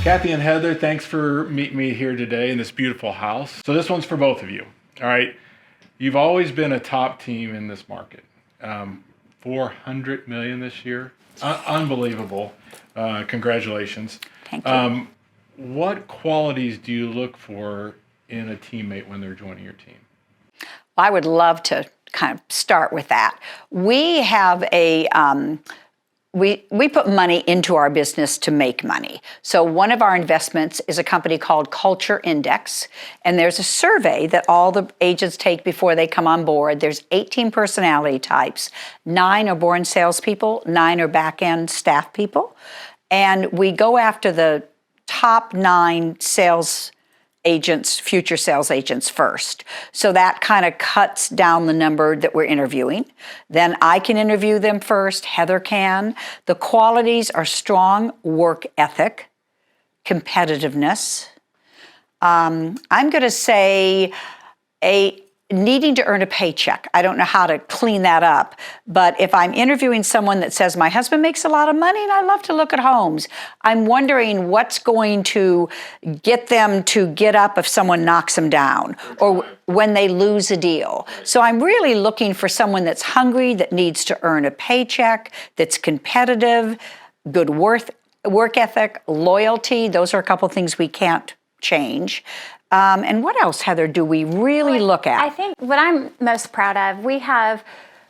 Kathy and Heather, thanks for meeting me here today in this beautiful house. So this one's for both of you. All right. You've always been a top team in this market. 400 million this year. Unbelievable. Congratulations. Thank you. What qualities do you look for in a teammate when they're joining your team? I would love to kind of start with that. We have a we put money into our business to make money. So one of our investments is a company called Culture Index, and there's a survey that all the agents take before they come on board. There's 18 personality types. 9 are born salespeople, 9 are back-end staff people, and we go after the top 9 sales agents, future sales agents first. So that kind of cuts down the number that we're interviewing. Then I can interview them first, Heather can. The qualities are strong work ethic, competitiveness. I'm going to say needing to earn a paycheck. I don't know how to clean that up, but if I'm interviewing someone that says, my husband makes a lot of money and I love to look at homes, I'm wondering what's going to get them to get up if someone knocks them down or when they lose a deal. So I'm really looking for someone that's hungry, that needs to earn a paycheck, that's competitive, good work ethic, loyalty. Those are a couple things we can't change. And what else, Heather, do we really look at? I think what I'm most proud of, we have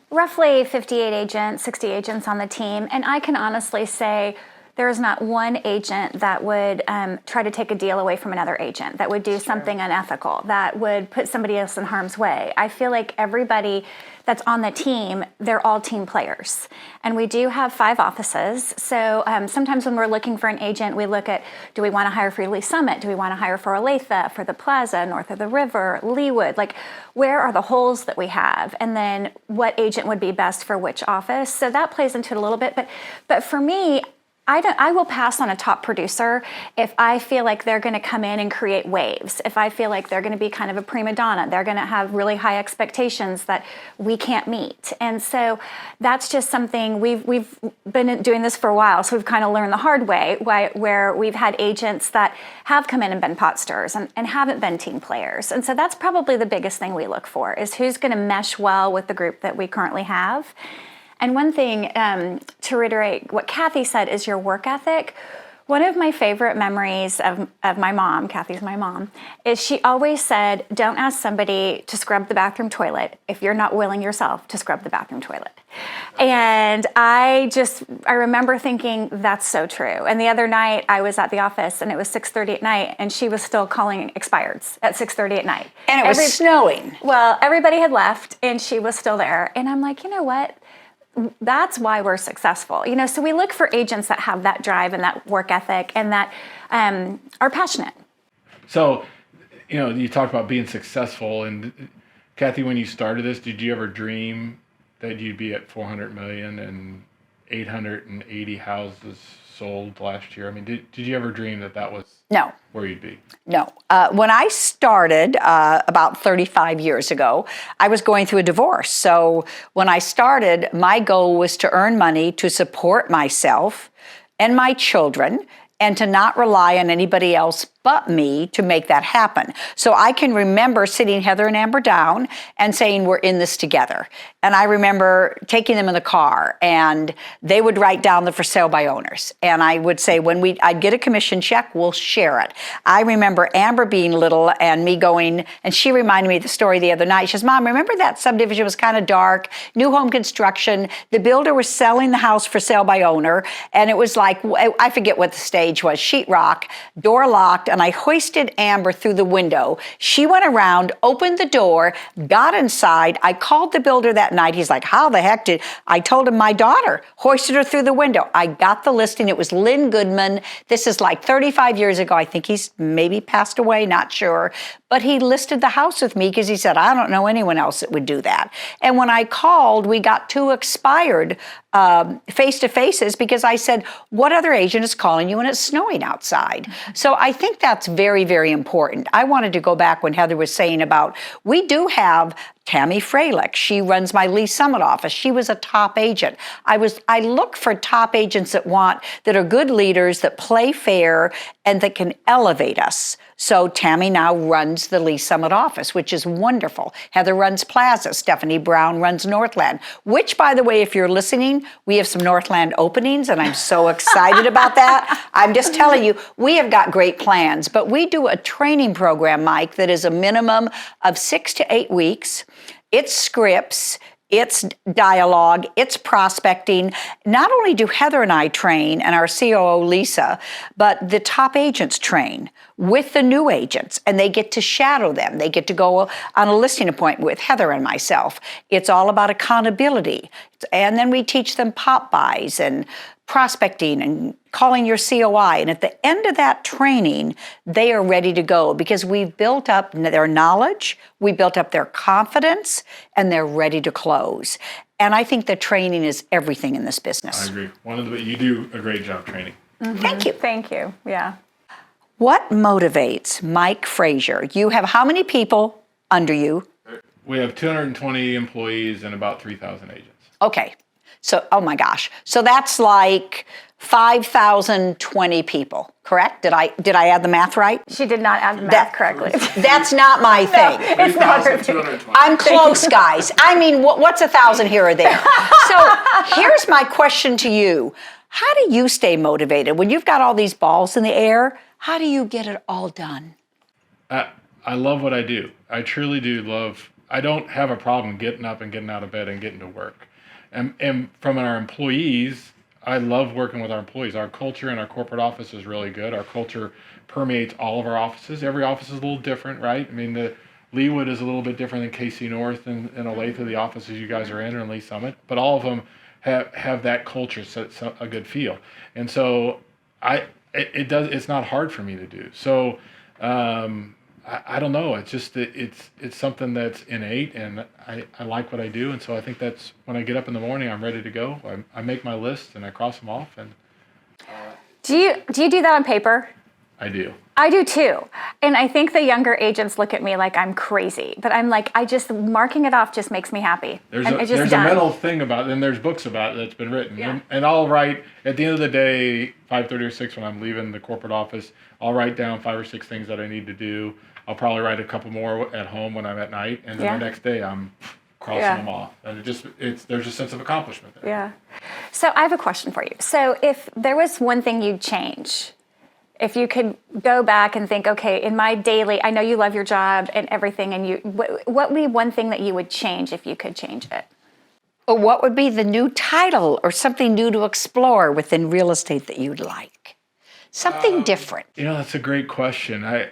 roughly 58 agents, 60 agents on the team, and I can honestly say there is not one agent that would try to take a deal away from another agent, that would do something unethical, that would put somebody else in harm's way. I feel like everybody that's on the team, they're all team players. And we do have 5 offices. So sometimes when we're looking for an agent, we look at, do we want to hire for Ely Summit? Do we want to hire for Olathe, for the Plaza, north of the river, Leawood? Like, where are the holes that we have? And then what agent would be best for which office? So that plays into it a little bit. But for me, I will pass on a top producer if I feel like they're going to come in and create waves. If I feel like they're going to be kind of a prima donna, they're going to have really high expectations that we can't meet. And so that's just something we've been doing this for a while, so we've kind of learned the hard way, where we've had agents that have come in and been pot stirrers and haven't been team players. And so that's probably the biggest thing we look for, is who's going to mesh well with the group that we currently have. And one thing, to reiterate what Kathy said, is your work ethic. One of my favorite memories of my mom, Kathy's my mom, is she always said, don't ask somebody to scrub the bathroom toilet if you're not willing yourself to scrub the bathroom toilet. And I remember thinking, that's so true. And the other night I was at the office and it was 6:30 at night and she was still calling expireds at 6:30 at night. And it was snowing. Well, everybody had left and she was still there. And I'm like, you know what? That's why we're successful. So we look for agents that have that drive and that work ethic and that are passionate. So, you talked about being successful, and Kathy, when you started this, did you ever dream that you'd be at 400 million and 880 houses sold last year? I mean, did you ever dream that was where you'd be? No. When I started about 35 years ago, I was going through a divorce. So when I started, my goal was to earn money to support myself and my children and to not rely on anybody else but me to make that happen. So I can remember sitting Heather and Amber down and saying, we're in this together. And I remember taking them in the car and they would write down the for sale by owners. And I would say, I'd get a commission check, we'll share it. I remember Amber being little and me going, and she reminded me of the story the other night. She says, Mom, remember that subdivision was kind of dark, new home construction. The builder was selling the house for sale by owner. And it was like, I forget what the stage was, sheetrock, door locked, and I hoisted Amber through the window. She went around, opened the door, got inside. I called the builder that night. He's like, how the heck I told him my daughter hoisted her through the window. I got the listing. It was Lynn Goodman. This is like 35 years ago. I think he's maybe passed away, not sure. But he listed the house with me because he said, I don't know anyone else that would do that. And when I called, we got 2 expired face-to-faces because I said, what other agent is calling you when it's snowing outside? So I think that's very, very important. I wanted to go back when Heather was saying about, we do have Tammy Freilich, she runs my Lee Summit office. She was a top agent. I look for top agents that are good leaders, that play fair, and that can elevate us. So Tammy now runs the Lee Summit office, which is wonderful. Heather runs Plaza. Stephanie Brown runs Northland, which, by the way, if you're listening, we have some Northland openings, and I'm so excited about that. I'm just telling you, we have got great plans, but we do a training program, Mike, that is a minimum of 6 to 8 weeks. It's scripts, it's dialogue, it's prospecting. Not only do Heather and I train, and our COO, Lisa, but the top agents train with the new agents, and they get to shadow them. They get to go on a listing appointment with Heather and myself. It's all about accountability. And then we teach them pop buys and prospecting and calling your COI. And at the end of that training, they are ready to go because we've built up their knowledge, we built up their confidence, and they're ready to close. And I think the training is everything in this business. I agree. You do a great job training. Mm-hmm. Thank you. Thank you. Yeah. What motivates Mike Frazier? You have how many people under you? We have 220 employees and about 3,000 agents. Okay. So, oh my gosh. So that's like 5,020 people, correct? Did I add the math right? She did not add the math correctly. That's not my thing. No, it's not her thing. I'm close, guys. I mean, what's 1,000 here or there? So here's my question to you. How do you stay motivated? When you've got all these balls in the air, how do you get it all done? I love what I do. I truly do love. I don't have a problem getting up and getting out of bed and getting to work. And from our employees, I love working with our employees. Our culture in our corporate office is really good. Our culture permeates all of our offices. Every office is a little different, right? I mean, the Leawood is a little bit different than KC North and Olathe, the offices you guys are in, or Lee Summit. But all of them have that culture, so it's a good feel. And so it's not hard for me to do. So I don't know. It's just it's something that's innate, and I like what I do, and so I think that's when I get up in the morning, I'm ready to go. I make my list and I cross them off. And Do you do that on paper? I do. I do too. And I think the younger agents look at me like I'm crazy, but I'm like, marking it off just makes me happy. There's a mental thing about it, and there's books about it that's been written. Yeah. And I'll write, at the end of the day, 5:30 or 6 when I'm leaving the corporate office, I'll write down 5 or 6 things that I need to do. I'll probably write a couple more at home when I'm at night, and then the next day I'm crossing them off. And there's a sense of accomplishment there. Yeah. So I have a question for you. So if there was one thing you'd change, if you could go back and think, okay, in my daily, I know you love your job and everything, and what would be one thing that you would change if you could change it? Or what would be the new title or something new to explore within real estate that you'd like? Something different. You know, that's a great question. I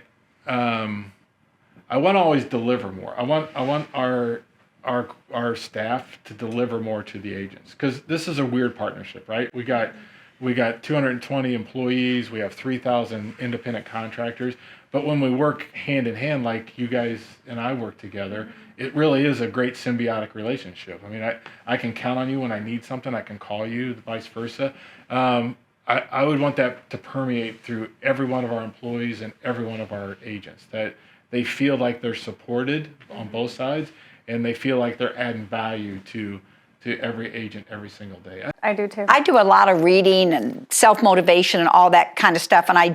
want to always deliver more. I want our staff to deliver more to the agents, because this is a weird partnership, right? We got 220 employees. We have 3,000 independent contractors. But when we work hand in hand, like you guys and I work together, it really is a great symbiotic relationship. I mean, I can count on you when I need something. I can call you, vice versa. I would want that to permeate through every one of our employees and every one of our agents, that they feel like they're supported on both sides, and they feel like they're adding value to every agent every single day. I do too. I do a lot of reading and self-motivation and all that kind of stuff. And I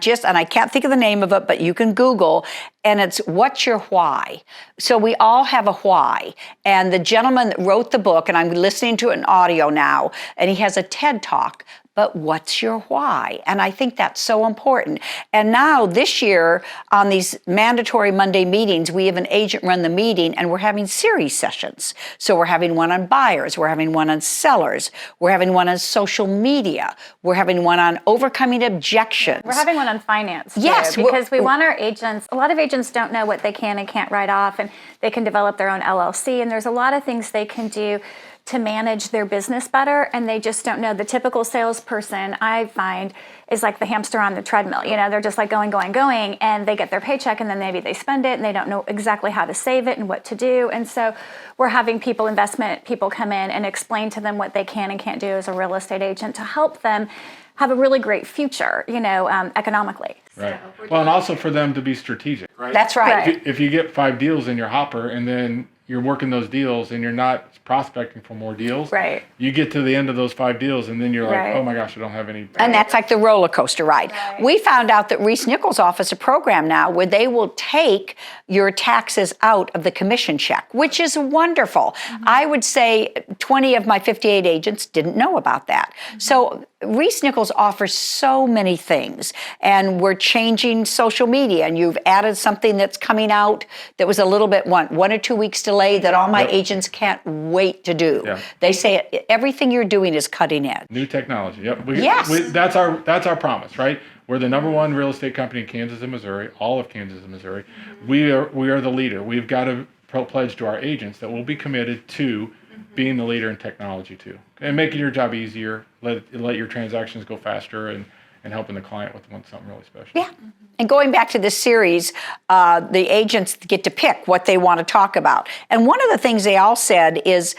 can't think of the name of it, but you can Google, and it's what's your why? So we all have a why. And the gentleman that wrote the book, and I'm listening to it in audio now, and he has a TED Talk, but what's your why? And I think that's so important. And now this year on these mandatory Monday meetings, we have an agent run the meeting, and we're having series sessions. So we're having one on buyers, we're having one on sellers, we're having one on social media, we're having one on overcoming objections. We're having one on finance too, yes, because we want our agents, a lot of agents don't know what they can and can't write off, and they can develop their own LLC, and there's a lot of things they can do to manage their business better, and they just don't know. The typical salesperson, I find, is like the hamster on the treadmill. You know, they're just like going, and they get their paycheck, and then maybe they spend it, and they don't know exactly how to save it and what to do. And so we're having investment people come in and explain to them what they can and can't do as a real estate agent to help them have a really great future, economically. Right. Well, and also for them to be strategic, right? That's right. If you get 5 deals in your hopper, and then you're working those deals and you're not prospecting for more deals. Right. You get to the end of those 5 deals and then you're like, Right. oh my gosh, I don't have any. And that's like the roller coaster ride. Right. We found out that ReeceNichols offers a program now where they will take your taxes out of the commission check, which is wonderful. I would say 20 of my 58 agents didn't know about that. So ReeceNichols offers so many things, and we're changing social media, and you've added something that's coming out that was a little bit 1 or 2 weeks delay that all my Yep. agents can't wait to do. Yeah. They say everything you're doing is cutting edge. New technology. Yep. Yes. That's our promise, right? We're the number 1 real estate company in Kansas and Missouri, all of Kansas and Missouri. We are the leader. We've got to pledge to our agents that we'll be committed to being the leader in technology too, and making your job easier. Let your transactions go faster, and helping the client with something really special. Yeah. And going back to this series, the agents get to pick what they want to talk about. And one of the things they all said is,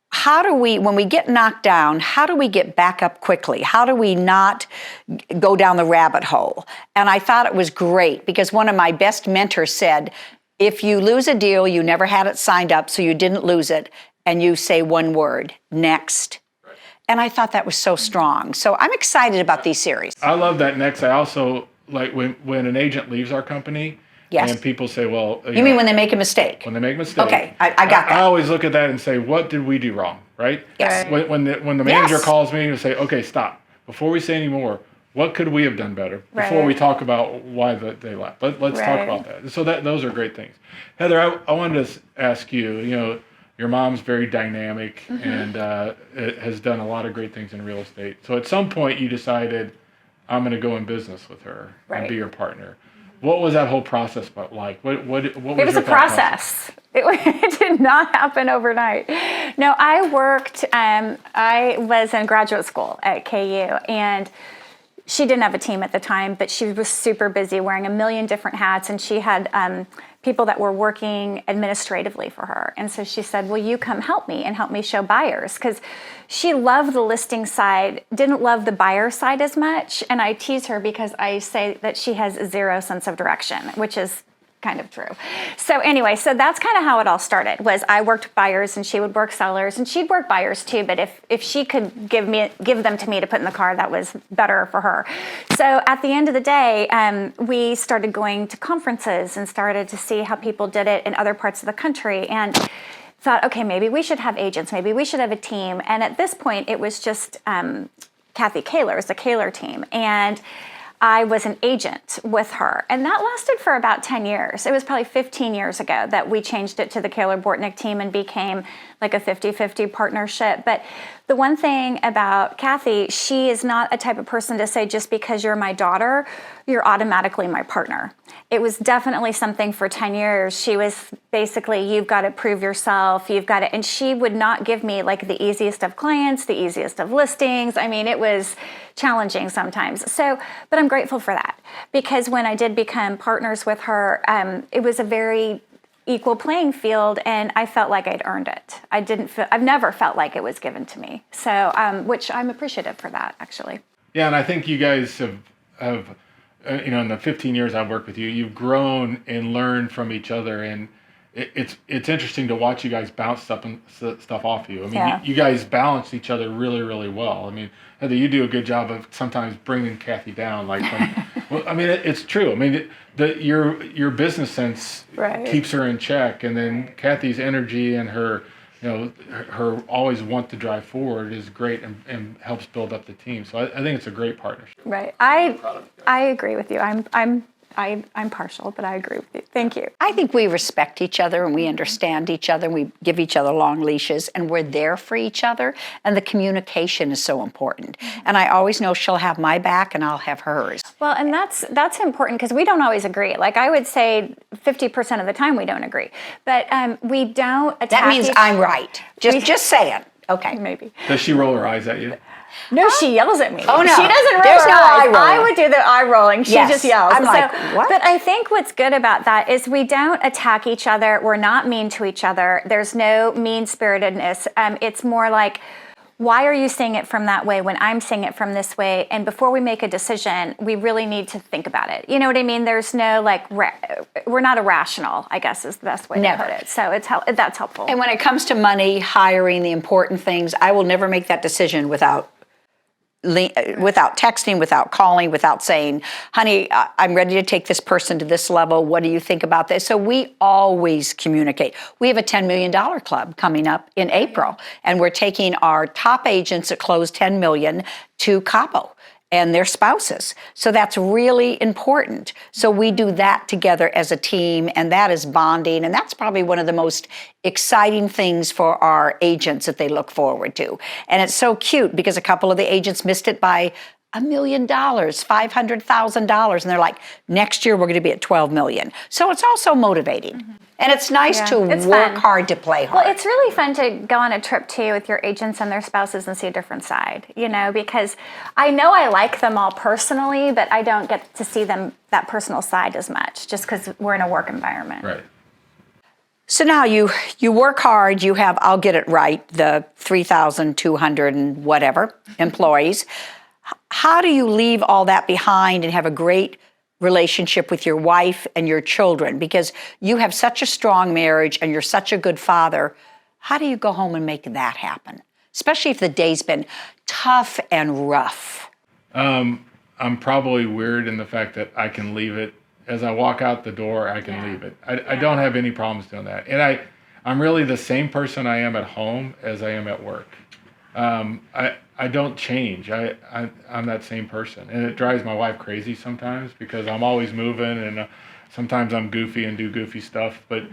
how do we, when we get knocked down, how do we get back up quickly? How do we not go down the rabbit hole? And I thought it was great because one of my best mentors said, if you lose a deal, you never had it signed up, so you didn't lose it, and you say one word, next. And I thought that was so strong. So I'm excited about these series. I love that next. I also like when an agent leaves our company, Yes. and people say, well, You mean when they make a mistake? when they make a mistake. Okay, I got that. I always look at that and say, what did we do wrong, right? Yes. Right. When the manager Yes. calls me and say, okay, stop. Before we say any more, what could we have done better? Before Right. we talk about why they left. Let's talk Right. about that. So those are great things. Heather, I wanted to ask you, your mom's very dynamic and has done a lot of great things in real estate. So at some point you decided, I'm going to go in business with her and Right. be your partner. What was that whole process like? What was It was your a thought process. It did not happen overnight. No, I worked, I was in graduate school at KU, and she didn't have a team at the time, but she was super busy wearing a million different hats, and she had people that were working administratively for her. And so she said, will you come help me and help me show buyers? Because she loved the listing side, didn't love the buyer side as much. And I tease her because I say that she has zero sense of direction, which is kind of true. So anyway, so that's kind of how it all started, was I worked buyers and she would work sellers, and she'd work buyers too, but if she could give them to me to put in the car, that was better for her. So at the end of the day, we started going to conferences and started to see how people did it in other parts of the country, and thought, okay, maybe we should have agents, maybe we should have a team. And at this point, it was just Kathy Kaler, the Kaler team, and I was an agent with her, and that lasted for about 10 years. It was probably 15 years ago that we changed it to the Kaler Bortnick team and became like a 50-50 partnership. But the one thing about Kathy, she is not a type of person to say, just because you're my daughter, you're automatically my partner. It was definitely something for 10 years. She was basically, you've got to prove yourself, you've got to, and she would not give me like the easiest of clients, the easiest of listings. I mean, it was challenging sometimes. So, but I'm grateful for that, because when I did become partners with her, it was a very equal playing field, and I felt like I'd earned it. I've never felt like it was given to me. So, which I'm appreciative for that, actually. Yeah, and I think you guys have in the 15 years I've worked with you, you've grown and learned from each other, and it's interesting to watch you guys bounce stuff off you. I mean, Yeah. you guys balance each other really, really well. I mean, Heather, you do a good job of sometimes bringing Kathy down. Like, well, I mean, it's true. I mean, your business sense Right. keeps her in check, and then Kathy's energy and her her always want to drive forward is great, and helps build up the team. So I think it's a great partnership. Right. I agree with you. I'm partial, but I agree with you. Thank you. I think we respect each other and we understand each other. And we give each other long leashes, and we're there for each other. And the communication is so important. And I always know she'll have my back and I'll have hers. Well, and that's important, because we don't always agree. Like, I would say 50% of the time we don't agree, but we don't attack. That means I'm right. Just saying. Okay. Maybe. Does she roll her eyes at you? No, she yells at me. Oh, no. She doesn't roll There's her no eyes. eye rolling. I would do the eye rolling. She Yes. just yells. I'm like, what? But I think what's good about that is we don't attack each other. We're not mean to each other. There's no mean-spiritedness. It's more like why are you seeing it from that way when I'm seeing it from this way? And before we make a decision, we really need to think about it. You know what I mean? There's no like, we're not irrational, I guess is the best way Never. to put it. So that's helpful. And when it comes to money, hiring, the important things, I will never make that decision without texting, without calling, without saying, honey, I'm ready to take this person to this level. What do you think about this? So we always communicate. We have a $10 million club coming up in April, and we're taking our top agents that closed $10 million to Cabo and their spouses. So that's really important. So we do that together as a team, and that is bonding, and that's probably one of the most exciting things for our agents that they look forward to. And it's so cute because a couple of the agents missed it by $1 million, $500,000, and they're like, next year we're going to be at 12 million. So it's also motivating. And it's nice to it's work fun. hard to play hard. Well, it's really fun to go on a trip too with your agents and their spouses and see a different side, you know, because I know I like them all personally, but I don't get to see them, that personal side as much just because we're in a work environment. Right. So now you work hard, you have, I'll get it right, the 3,200 and whatever employees. How do you leave all that behind and have a great relationship with your wife and your children? Because you have such a strong marriage and you're such a good father. How do you go home and make that happen? Especially if the day's been tough and rough. I'm probably weird in the fact that I can leave it. As I walk out the door, I can leave it. I don't have any problems doing that. And I'm really the same person I am at home as I am at work. I don't change. I'm that same person. And it drives my wife crazy sometimes because I'm always moving and sometimes I'm goofy and do goofy stuff. But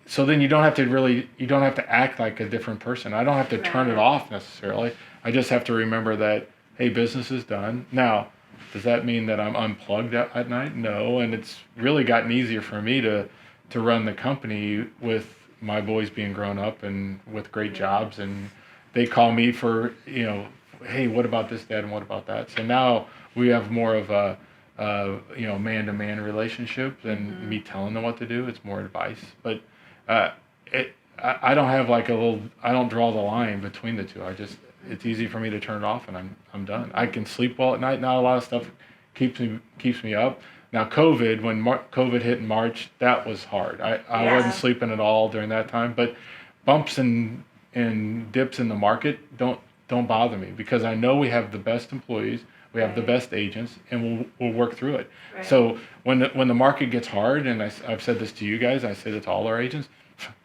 so then you don't have to act like a different person. I don't have to turn it off necessarily. I just have to remember that, hey, business is done. Now, does that mean that I'm unplugged at night? No. And it's really gotten easier for me to run the company with my boys being grown up and with great jobs, and they call me for, hey, what about this, Dad, and what about that? So now we have more of a man-to-man relationship than me telling them what to do. It's more advice. But I don't have I don't draw the line between the two. It's easy for me to turn it off and I'm done. I can sleep well at night. Not a lot of stuff keeps me up. Now COVID, when COVID hit in March, that was hard. I wasn't sleeping at all during that time. But bumps and dips in the market don't bother me because I know we have the best employees, we have the best agents, and we'll work through it. Right. So when the market gets hard, and I've said this to you guys, I say that to all our agents,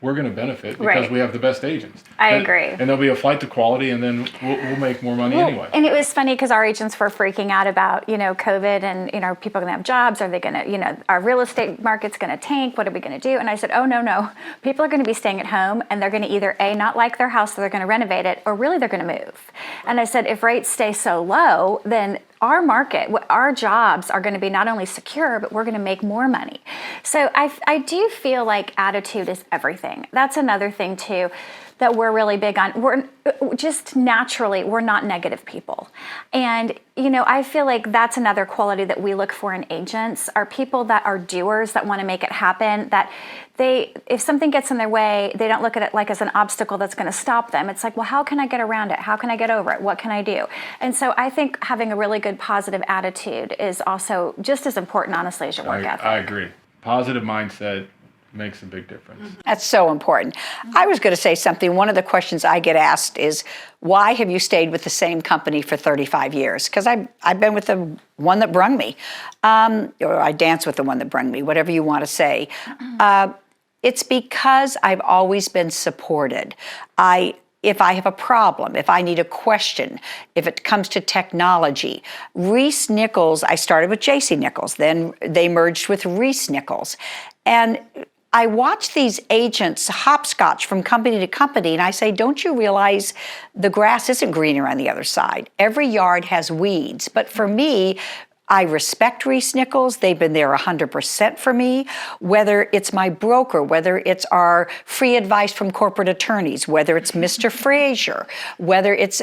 we're going to benefit because we have the best agents. I agree. And there'll be a flight to quality, and then we'll make more money anyway. And it was funny because our agents were freaking out about, COVID and, are people going to have jobs? Are they going to, our real estate market's going to tank? What are we going to do? And I said, oh, no. People are going to be staying at home, and they're going to either A, not like their house, so they're going to renovate it, or really they're going to move. And I said, if rates stay so low, then our market, our jobs are going to be not only secure, but we're going to make more money. So I do feel like attitude is everything. That's another thing too that we're really big on. We're just naturally, we're not negative people. And, I feel like that's another quality that we look for in agents are people that are doers, that want to make it happen, that if something gets in their way, they don't look at it like as an obstacle that's going to stop them. It's like, well, how can I get around it? How can I get over it? What can I do? And so I think having a really good positive attitude is also just as important, honestly, as your work ethic. I agree. Positive mindset makes a big difference. That's so important. I was going to say something. One of the questions I get asked is, why have you stayed with the same company for 35 years? Because I've been with the one that brung me, or I dance with the one that brung me, whatever you want to say. It's because I've always been supported. If I have a problem, if I need a question, if it comes to technology, ReeceNichols, I started with ReeceNichols, then they merged with ReeceNichols. And I watch these agents hopscotch from company to company, and I say, don't you realize the grass isn't greener on the other side? Every yard has weeds. But for me, I respect ReeceNichols. They've been there 100% for me, whether it's my broker, whether it's our free advice from corporate attorneys, whether it's Mr. Frazier, whether it's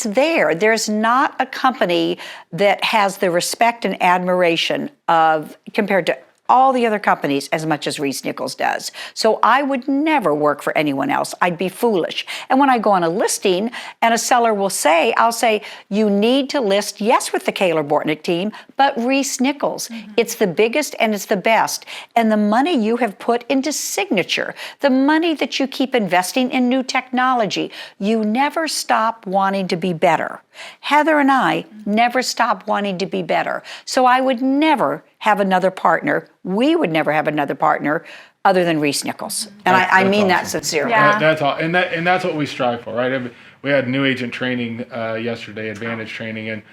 there. There's not a company that has the respect and admiration compared to all the other companies as much as ReeceNichols does. So I would never work for anyone else. I'd be foolish. And when I go on a listing and a seller will say, I'll say, you need to list, yes, with the Kaler Bortnick team, but ReeceNichols. It's the biggest and it's the best. And the money you have put into Signature, the money that you keep investing in new technology, you never stop wanting to be better. Heather and I never stop wanting to be better. So I would never have another partner. We would never have another partner other than ReeceNichols. And I mean that awesome. sincerely. Yeah. That's all, and that's what we strive for, right? We had new agent training yesterday, Advantage training, and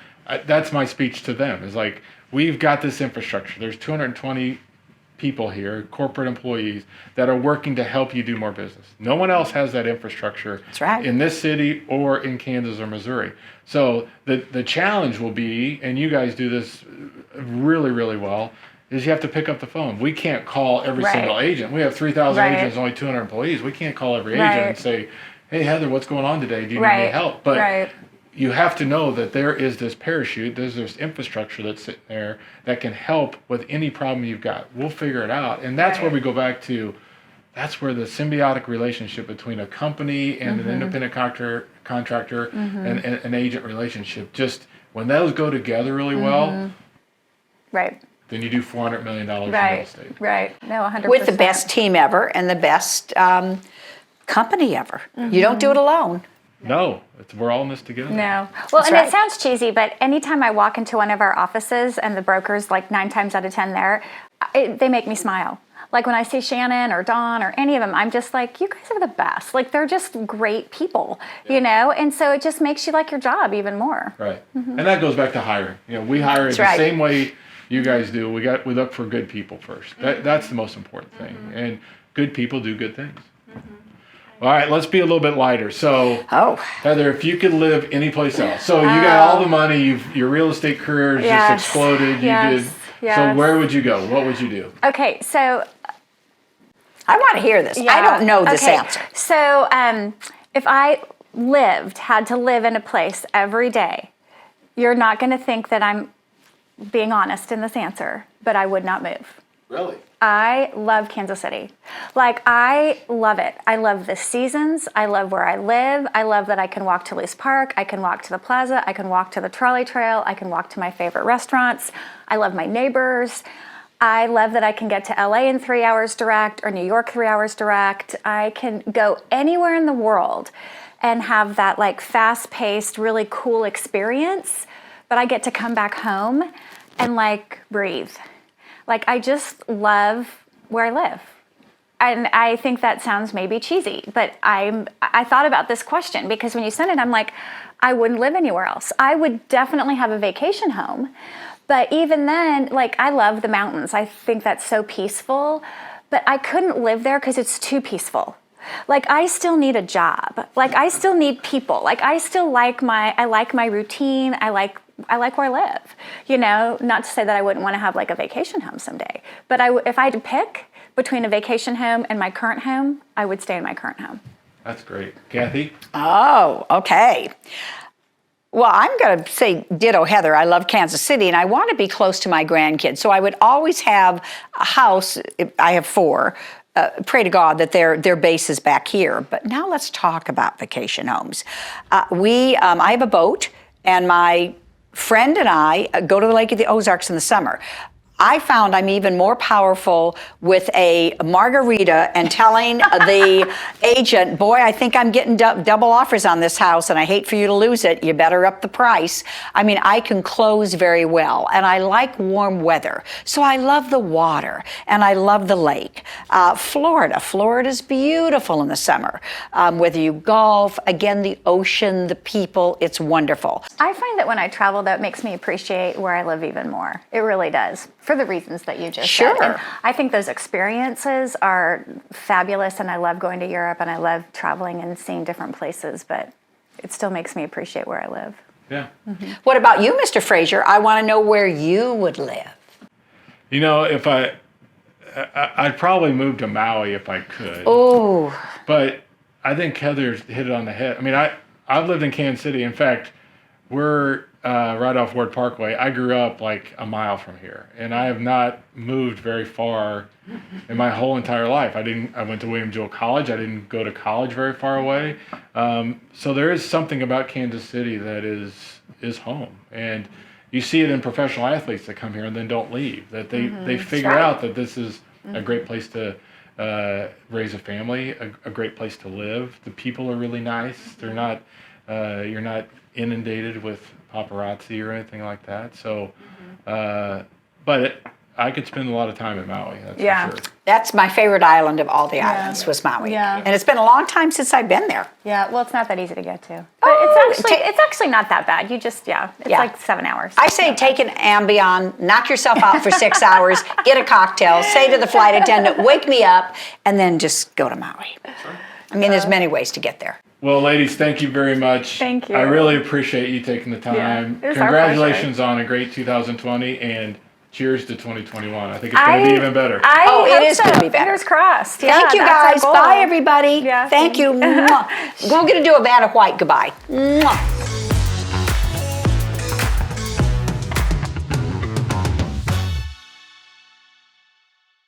that's my speech to them. Is like, we've got this infrastructure. There's 220 people here, corporate employees, that are working to help you do more business. No one else has that infrastructure That's right. in this city or in Kansas or Missouri. So the challenge will be, and you guys do this really, really well, is you have to pick up the phone. We can't call every Right. single agent. We have 3,000 Right. agents, only 200 employees. We can't call every Right. agent and say, hey, Heather, what's going on today? Do you need Right. any help? But Right. you have to know that there is this parachute, there's this infrastructure that's sitting there that can help with any problem you've got. We'll figure it out. And that's where we go back to, that's where the symbiotic relationship between a company and an independent contractor and an agent relationship, just when those go together really well, Right. then you do $400 million in real Right. estate. Right. No, 100%. With the best team ever and the best company ever. You don't do it alone. No, we're all in this together. No. Well, That's and right. it sounds cheesy, but anytime I walk into one of our offices and the broker's like 9 times out of 10 there, they make me smile. Like when I see Shannon or Dawn or any of them, I'm just like, you guys are the best. Like they're just great people, you know? And so it just makes you like your job even more. Right. And that goes back to hiring. You know, we hire the right. same way you guys do. We look for good people first. That's the most important thing. And good people do good things. All right, let's be a little bit lighter. So, Heather, if you could live anyplace else, so you got all the money, your real estate career has Yes. just exploded. Yes. So Yes. where would you go? What would you do? Okay, so I want to hear this. I don't know this answer. So if I had to live in a place every day, you're not going to think that I'm being honest in this answer, but I would not move. Really? I love Kansas City. Like, I love it. I love the seasons. I love where I live. I love that I can walk to Luce Park. I can walk to the plaza. I can walk to the trolley trail. I can walk to my favorite restaurants. I love my neighbors. I love that I can get to LA in 3 hours direct or New York 3 hours direct. I can go anywhere in the world and have that like fast-paced, really cool experience, but I get to come back home and like breathe. Like, I just love where I live. And I think that sounds maybe cheesy, but I thought about this question because when you sent it, I'm like, I wouldn't live anywhere else. I would definitely have a vacation home. But even then, like, I love the mountains. I think that's so peaceful, but I couldn't live there because it's too peaceful. Like, I still need a job. Like, I still need people. Like, I still like my routine. I like where I live, you know, not to say that I wouldn't want to have like a vacation home someday, but if I had to pick between a vacation home and my current home, I would stay in my current home. That's great. Kathy? Oh, okay. Well, I'm going to say ditto Heather. I love Kansas City and I want to be close to my grandkids. So I would always have a house. I have 4. Pray to God that their base is back here. But now let's talk about vacation homes. I have a boat and my friend and I go to the Lake of the Ozarks in the summer. I found I'm even more powerful with a margarita and telling the agent, boy, I think I'm getting double offers on this house and I hate for you to lose it. You better up the price. I mean, I can close very well and I like warm weather. So I love the water and I love the lake. Florida's beautiful in the summer. Whether you golf, again, the ocean, the people, it's wonderful. I find that when I travel, that makes me appreciate where I live even more. It really does. For the reasons that you just said. And I think those experiences are fabulous, and I love going to Europe, and I love traveling and seeing different places, but it still makes me appreciate where I live. Yeah. Mm-hmm. What about you, Mr. Frazier? I want to know where you would live. You know, if I'd probably move to Maui if I could. Oh. But I think Heather's hit it on the head. I mean, I've lived in Kansas City. In fact, we're right off Ward Parkway. I grew up like a mile from here, and I have not moved very far in my whole entire life. I went to William Jewell College. I didn't go to college very far away. So there is something about Kansas City that is home, and you see it in professional athletes that come here and then don't leave. That they figure out that this is a great place to raise a family, a great place to live. The people are really nice. They're not you're not inundated with paparazzi or anything like that. So, I could spend a lot of time in Maui. That's for sure. That's my favorite island of all the islands was Maui. Yeah. And it's been a long time since I've been there. Yeah, well, it's not that easy to get to. But it's actually not that bad. You just, it's like 7 hours. I say take an Ambien, knock yourself out for 6 hours, get a cocktail, say to the flight attendant, wake me up, and then just go to Maui. I mean, there's many ways to get there. Well, ladies, thank you very much. Thank you. I really appreciate you taking the time. Yeah, it was our Congratulations on a great 2020 and cheers to 2021. I think it's going to be even better. It is going to be better. Fingers crossed. Thank you, that's our guys. goal. Bye, everybody. Yeah, Thank you. Mwah. We're going to do a Vanna White goodbye. Mwah.